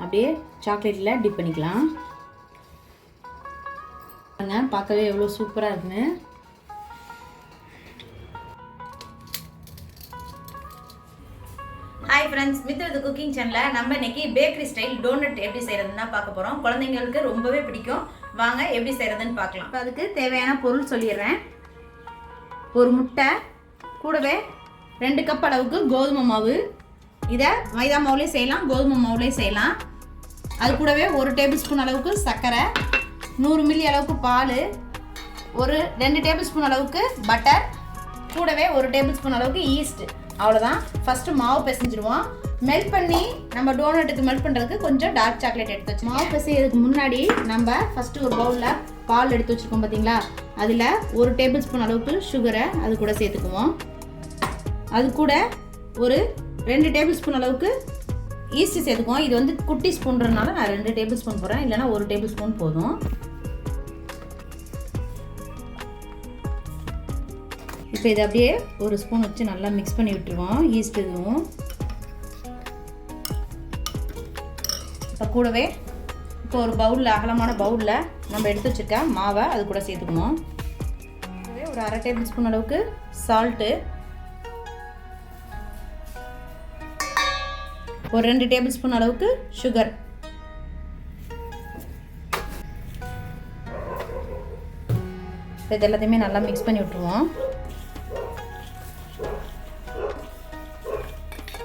அப்படியே சாக்லேட்டில் டிப் பண்ணிக்கலாம். பார்க்கவே எவ்வளோ சூப்பராக இருக்குன்னு. ஹாய் ஃப்ரெண்ட்ஸ், மித்ரது குக்கிங் சேனலில் நம்ம இன்னைக்கு பேக்கரி ஸ்டைல் டோனட் எப்படி செய்கிறதுன்னு தான் பார்க்க போகிறோம். குழந்தைங்களுக்கு ரொம்பவே பிடிக்கும். வாங்க எப்படி செய்கிறதுன்னு பார்க்கலாம். இப்போ அதுக்கு தேவையான பொருள் சொல்லிடுறேன். ஒரு முட்டை, கூடவே 2 கப் அளவுக்கு கோதுமை மாவு. இதை மைதா மாவுலேயும் செய்யலாம், கோதுமை மாவுலேயும் செய்யலாம். அது கூடவே 1 டேபிள் ஸ்பூன் அளவுக்கு சர்க்கரை, 100 மில்லி அளவுக்கு பால், ஒரு 2 டேபிள் ஸ்பூன் அளவுக்கு பட்டர், கூடவே 1 டேபிள் ஸ்பூன் அளவுக்கு ஈஸ்ட். அவ்வளோதான். ஃபஸ்ட்டு மாவு பிசைஞ்சிடுவோம். மெல்ட் பண்ணி நம்ம டோனட்டுக்கு மெல்ட் பண்ணுறதுக்கு கொஞ்சம் டார்க் சாக்லேட் எடுத்து வச்சு, மாவு பிசைறதுக்கு முன்னாடி நம்ம ஃபஸ்ட்டு ஒரு பவுலில் பால் எடுத்து வச்சுருக்கோம் பார்த்தீங்களா, அதில் 1 டேபிள் ஸ்பூன் அளவுக்கு சுகரை அது கூட சேர்த்துக்குவோம். அது கூட ஒரு 2 டேபிள் ஸ்பூன் அளவுக்கு ஈஸ்ட் சேர்த்துக்குவோம். இது வந்து குட்டி ஸ்பூன்றதுனால நான் 2 டேபிள் ஸ்பூன் போடுறேன், இல்லைனா 1 டேபிள் ஸ்பூன் போதும். இப்போ இதை அப்படியே ஒரு ஸ்பூன் வச்சு நல்லா மிக்ஸ் பண்ணி விட்டுருவோம் ஈஸ்ட் இதுவும். இப்போ கூடவே இப்போ ஒரு பவுலில், அகலமான பவுலில் நம்ம எடுத்து வச்சுருக்க மாவை அது கூட சேர்த்துக்குவோம். ஒரு 1/2 டேபிள் ஸ்பூன் அளவுக்கு சால்ட்டு, ஒரு 2 டேபிள் ஸ்பூன் அளவுக்கு சுகர், இது எல்லாத்தையுமே நல்லா மிக்ஸ் பண்ணி விட்டுருவோம்.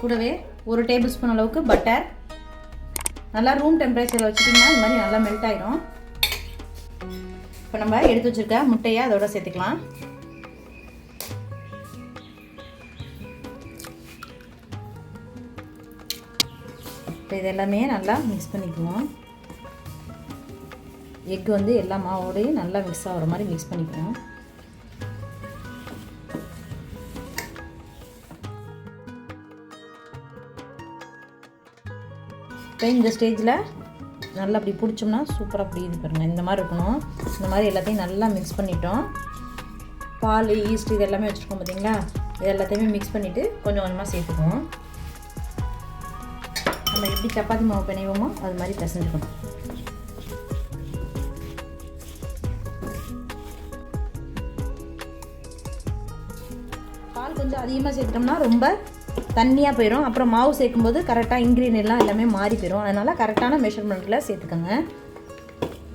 கூடவே 1 டேபிள் ஸ்பூன் அளவுக்கு பட்டர். நல்லா ரூம் டெம்பரேச்சரில் வச்சுட்டிங்கன்னா இந்த மாதிரி நல்லா மெல்ட் ஆயிரும். இப்போ நம்ம எடுத்து வச்சுருக்க முட்டையை அதோட சேர்த்துக்கலாம். இப்போ இது எல்லாமே நல்லா மிக்ஸ் பண்ணிக்குவோம். எக் வந்து எல்லா மாவோடையும் நல்லா மிக்ஸ் ஆகிற மாதிரி மிக்ஸ் பண்ணிக்குவோம். இப்போ இந்த ஸ்டேஜில் நல்லா அப்படி பிடிச்சோம்னா சூப்பராக பிடிக்குது பாருங்கள். இந்த மாதிரி இருக்கணும். இந்த மாதிரி எல்லாத்தையும் நல்லா மிக்ஸ் பண்ணிட்டோம். பால், ஈஸ்ட் இது எல்லாமே வச்சுருக்கோம் பார்த்தீங்களா, இது எல்லாத்தையுமே மிக்ஸ் பண்ணிவிட்டு கொஞ்சம் கொஞ்சமாக சேர்த்துக்குவோம். நம்ம எப்படி சப்பாத்தி மாவு பிணைவோமோ அது மாதிரி பிசைஞ்சுக்கணும். பால் கொஞ்சம் அதிகமாக சேர்த்துட்டோம்னா ரொம்ப தண்ணியாக போயிடும். அப்புறம் மாவு சேர்க்கும்போது கரெக்டாக இன்க்ரீடியன்ட்லாம் எல்லாமே மாறி போயிடும். அதனால் கரெக்டான மெஷர்மெண்ட்டில் சேர்த்துக்கோங்க.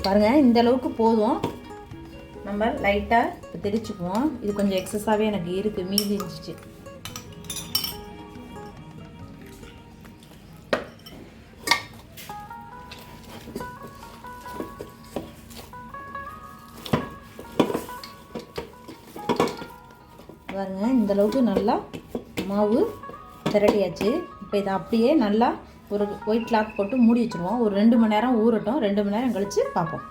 பாருங்கள், இந்த அளவுக்கு போதும். நம்ம லைட்டாக இப்போ திரிச்சுக்குவோம். இது கொஞ்சம் எக்ஸஸாகவே எனக்கு இருக்குது, மீதி இருந்துச்சு. பாருங்கள், இந்த அளவுக்கு நல்லா மாவு திரட்டியாச்சு. இப்போ இதை அப்படியே நல்லா ஒரு ஒயிட் கிளாத் போட்டு மூடி வச்சுருவோம். ஒரு 2 மணி நேரம் ஊறட்டும். 2 மணி நேரம் கழித்து பார்ப்போம்.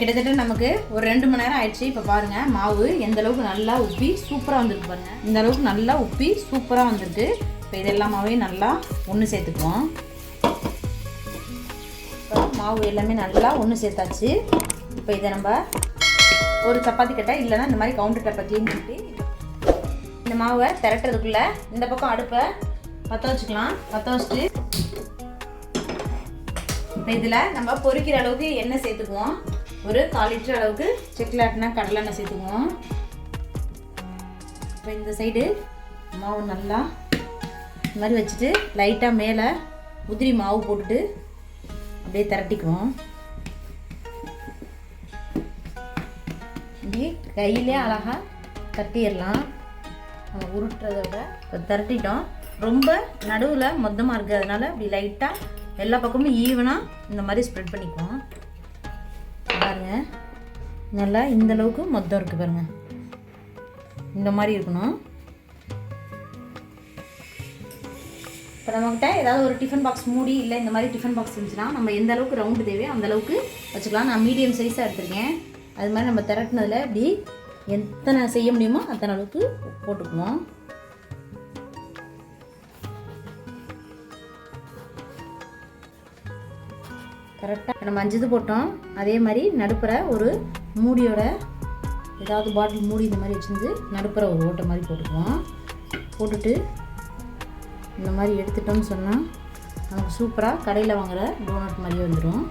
கிட்டத்தட்ட நமக்கு ஒரு 2 மணி நேரம் ஆயிடுச்சு. இப்போ பாருங்கள், மாவு எந்த அளவுக்கு நல்லா உப்பி சூப்பராக வந்திருக்கு பாருங்கள். இந்த அளவுக்கு நல்லா உப்பி சூப்பராக வந்திருக்கு. இப்போ இது எல்லாமே நல்லா ஒன்று சேர்த்துக்குவோம். இப்போ மாவு எல்லாமே நல்லா ஒன்று சேர்த்தாச்சு. இப்போ இதை நம்ம ஒரு சப்பாத்தி கட்டை இல்லைன்னா இந்த மாதிரி கவுண்டர் டாப்பை க்ளீன் பண்ணிட்டு இந்த மாவை திரட்டுறதுக்குள்ளே இந்த பக்கம் அடுப்பை பற்ற வச்சுக்கலாம். பற்ற வச்சுட்டு இப்போ இதில் நம்ம பொரிக்கிற அளவுக்கு எண்ணெய் சேர்த்துக்குவோம். ஒரு 1/4 லிட்டர் அளவுக்கு செக்லாட்டினா கடலெண்ணெய் சேர்த்துக்குவோம். இப்போ இந்த சைடு மாவு நல்லா இந்த மாதிரி வச்சுட்டு லைட்டாக மேலே உதிரி மாவு போட்டுட்டு அப்படியே திரட்டிக்குவோம். இப்படி கையிலே அழகாக தட்டிடலாம். நம்ம உருட்டுறத விட இப்போ திரட்டிட்டோம். ரொம்ப நடுவில் மொத்தமாக இருக்குது, அதனால் இப்படி லைட்டாக எல்லா பக்கமும் ஈவனாக இந்த மாதிரி ஸ்ப்ரெட் பண்ணிக்குவோம். பாருங்கள், நல்லா இந்த அளவுக்கு மொத்தம் இருக்குது பாருங்கள். இந்த மாதிரி இருக்கணும். இப்போ நம்மகிட்ட ஏதாவது ஒரு டிஃபன் பாக்ஸ் மூடி இல்லை இந்த மாதிரி டிஃபன் பாக்ஸ் இருந்துச்சுன்னா நம்ம எந்த அளவுக்கு ரவுண்டு தேவையோ அந்த அளவுக்கு வச்சுக்கலாம். நான் மீடியம் சைஸாக எடுத்துருக்கேன். அது மாதிரி நம்ம திரட்டினதில் இப்படி எத்தனை செய்ய முடியுமோ அத்தனை அளவுக்கு போட்டுக்குவோம். கரெக்டாக நம்ம 5 இது போட்டோம். அதே மாதிரி நடுப்புற ஒரு மூடியோட ஏதாவது பாட்டில் மூடி இந்த மாதிரி வச்சுருந்து நடுப்புற ஒரு ஓட்டை மாதிரி போட்டுக்குவோம். போட்டுட்டு இந்த மாதிரி எடுத்துட்டோம்னு சொன்னால் நமக்கு சூப்பராக கடையில் வாங்குகிற டோனட் மாதிரியே வந்துடும்.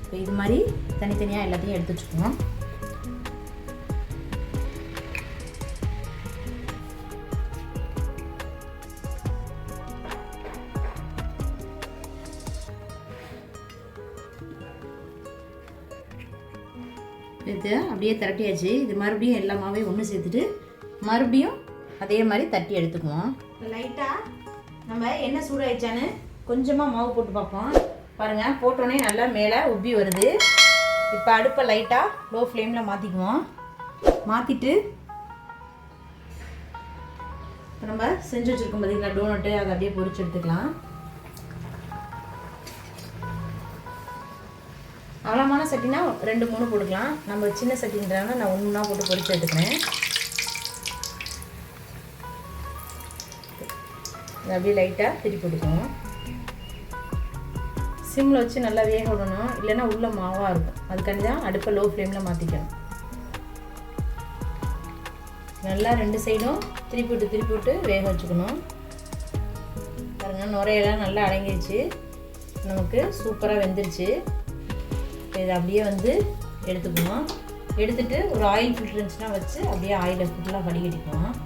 இப்போ இது மாதிரி தனித்தனியாக எல்லாத்தையும் எடுத்து வச்சுக்குவோம். இது அப்படியே திரட்டியாச்சு. இது மறுபடியும் எல்லா மாவையும் ஒன்று சேர்த்துட்டு மறுபடியும் அதே மாதிரி தட்டி எடுத்துக்குவோம். லைட்டாக நம்ம எண்ணெய் சூடாயிடுச்சான்னு கொஞ்சமாக மாவு போட்டு பார்ப்போம். பாருங்கள், போட்டோன்னே நல்லா மேலே உப்பி வருது. இப்போ அடுப்பை லைட்டாக லோ ஃப்ளேமில் மாற்றிக்குவோம். மாற்றிட்டு இப்போ நம்ம செஞ்சு வச்சுருக்கோம் பார்த்தீங்களா டோனட்டு, அதை அப்படியே பொரிச்சு எடுத்துக்கலாம். அகலமான சட்டினா 2-3 போட்டுக்கலாம். நம்ம சின்ன சட்டின்றாங்க, நான் 1 போட்டு பொரிச்சு எடுத்துக்கிறேன். அப்படியே லைட்டாக திருப்பி போட்டுக்குவோம். சிம்மில் வச்சு நல்லா வேக விடணும், இல்லைன்னா உள்ள மாவாக இருக்கும். அதுக்காண்டி தான் அடுப்பை லோ ஃப்ளேமில் மாற்றிக்கணும். நல்லா 2 சைடும் திருப்பி விட்டு வேக வச்சுக்கணும். பாருங்கள், நுரையெல்லாம் நல்லா அடங்கிடுச்சு. நமக்கு சூப்பராக வெந்துருச்சு. இதை அப்படியே எடுத்துக்குவோம். எடுத்துட்டு ஒரு ஆயில் ஃபில்டர் இருந்துச்சுன்னா வச்சு அப்படியே ஆயிலை ஃபுல்லாக வடிகட்டிக்குவோம்.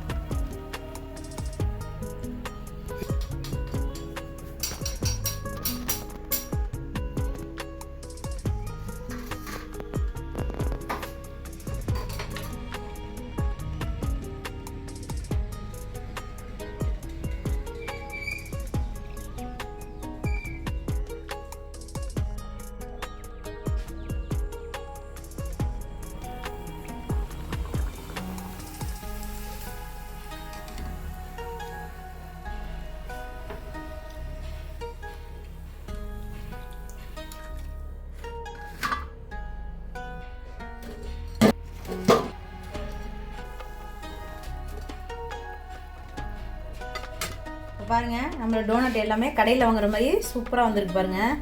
பாருங்கள், நம்மளோட டோனட் எல்லாமே கடையில் வாங்குற மாதிரி சூப்பராக வந்திருக்கு. பாருங்கள்,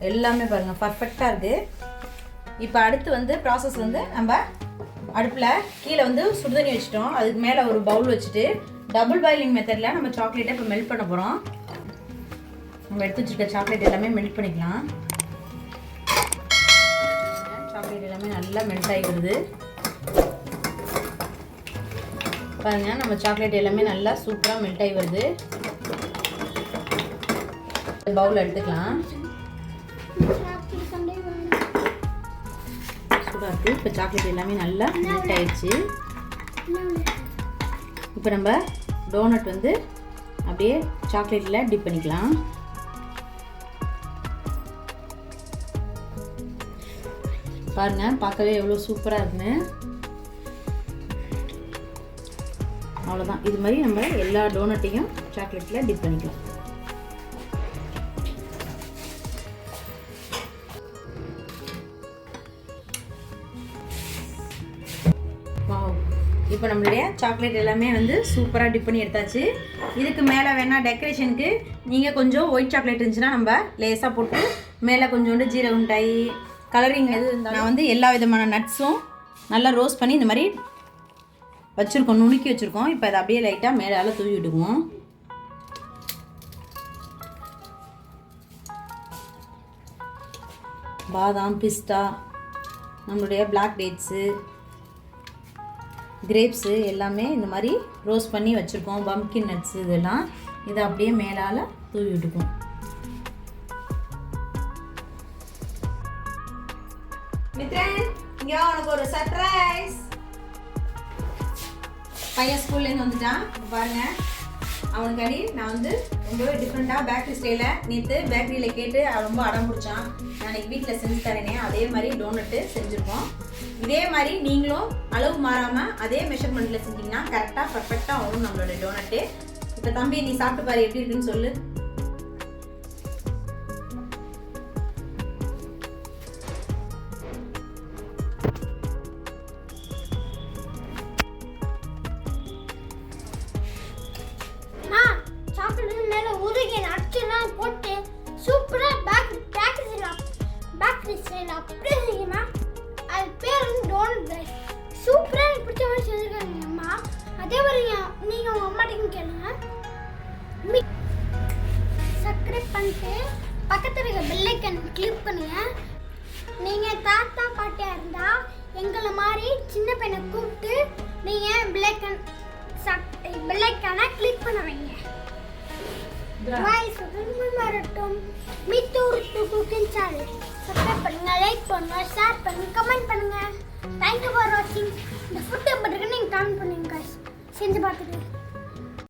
எல்லாமே பாருங்கள் பர்ஃபெக்டாக இருக்குது. இப்போ அடுத்து ப்ராசஸ் நம்ம அடுப்பில் கீழே சுடுதண்ணி வச்சுட்டோம். அதுக்கு மேலே ஒரு பவுல் வச்சுட்டு டபுள் பாயிலிங் மெத்தடில் நம்ம சாக்லேட்டை இப்போ மெல்ட் பண்ண போகிறோம். நம்ம எடுத்து வச்சுருக்க சாக்லேட் எல்லாமே மெல்ட் பண்ணிக்கலாம். சாக்லேட் எல்லாமே நல்லா மெல்ட் ஆகி வருது. பாருங்கள், நம்ம சாக்லேட் எல்லாமே நல்லா சூப்பராக மெல்ட் ஆகி வருது. பவுல் எடுத்துக்கலாம். சூடாக இருக்குது. இப்போ சாக்லேட் எல்லாமே நல்லா மெல்ட் ஆயிடுச்சு. இப்போ நம்ம டோனட் அப்படியே சாக்லேட்டில் டிப் பண்ணிக்கலாம். பாருங்கள், பார்க்கவே எவ்வளோ சூப்பராக இருக்குன்னு. அவ்வளோதான். இது மாதிரி நம்ம எல்லா டோனட்டையும் சாக்லேட்டில் டிப் பண்ணிக்கலாம். இப்போ நம்மளுடைய சாக்லேட் எல்லாமே சூப்பராக டிப் பண்ணி எடுத்தாச்சு. இதுக்கு மேலே வேணால் டெக்கரேஷனுக்கு நீங்கள் கொஞ்சம் ஒயிட் சாக்லேட் இருந்துச்சுன்னா நம்ம லேசாக போட்டு மேலே கொஞ்சோண்டு ஜீரகம் மிட்டாய் கலரிங் எது இருந்தாலும் நான் எல்லா விதமான நட்ஸும் நல்லா ரோஸ்ட் பண்ணி இந்த மாதிரி வச்சுருக்கோம், நுணுக்கி வச்சுருக்கோம். இப்போ அதை அப்படியே லைட்டாக மேலே தூவி விட்டுக்குவோம். பாதாம், பிஸ்தா, நம்மளுடைய பிளாக் டேட்ஸு, கிரேப்ஸு எல்லாமே இந்த மாதிரி ரோஸ்ட் பண்ணி வச்சுருக்கோம். பம்ப்கின் நட்ஸு இதெல்லாம் இதை அப்படியே மேலால் தூவி விட்டுக்குவோம். மித்ரன், இங்கே உனக்கு ஒரு சர்ப்ரைஸ். பையன் ஸ்கூல்லேருந்து வந்துட்டான். பாருங்கள், அவனுக்காண்டி நான் ரொம்பவே டிஃப்ரெண்ட்டாக பேக்கரி ஸ்டைலில் நேற்று பேக்கரியில் கேட்டு ரொம்ப அடம் பிடிச்சான். நான் வீட்டில் செஞ்சு தரேனே அதே மாதிரி டோனட்டு செஞ்சுருக்கோம். இதே மாதிரி நீங்களும் அளவு மாறாமல் அதே மெஷர்மெண்ட்டில் செஞ்சிங்கன்னா கரெக்டாக பர்ஃபெக்டாக வரும் நம்மளோட டோனட்டு. இப்போ தம்பி நீ சாப்பிட்டு பாரு எப்படி இருக்குன்னு சொல்லு. சாப்பிட்டு மேல உருகி நட்செல்லாம் போட்டு சூப்பரா பேக்கரி ஸ்டைல் அப்படியே செய்யுமா. அது பேர் வந்து டோனட் ரைஸ். சூப்பரா எனக்கு பிடிச்ச மாதிரி செஞ்சுருக்காங்க அம்மா. அதே மாதிரி நீங்க உங்க அம்மாட்டையும் கேளுங்க. சப்ஸ்கிரைப் பண்ணிட்டு பக்கத்துல இருக்க பெல் ஐக்கன் கிளிக் பண்ணுங்க. நீங்க தாத்தா பாட்டியா இருந்தா எங்களை மாதிரி சின்ன பையனை கூப்பிட்டு நீங்க பெல் ஐக்கானை கிளிக் பண்ண வைங்க. வாய்ஸ் வரட்டும். மித்தூர் குக்கிங் சேனல் சப்ஸ்கிரைப் பண்ணுங்க, லைக் பண்ணுங்க, ஷேர் பண்ணுங்க, கமெண்ட் பண்ணுங்க. தேங்க்யூ ஃபார் வாட்சிங். இந்த ஃபுட் எப்படி இருக்குன்னு நீங்கள் கமெண்ட் பண்ணுங்க guys. செஞ்சு பார்த்துட்டு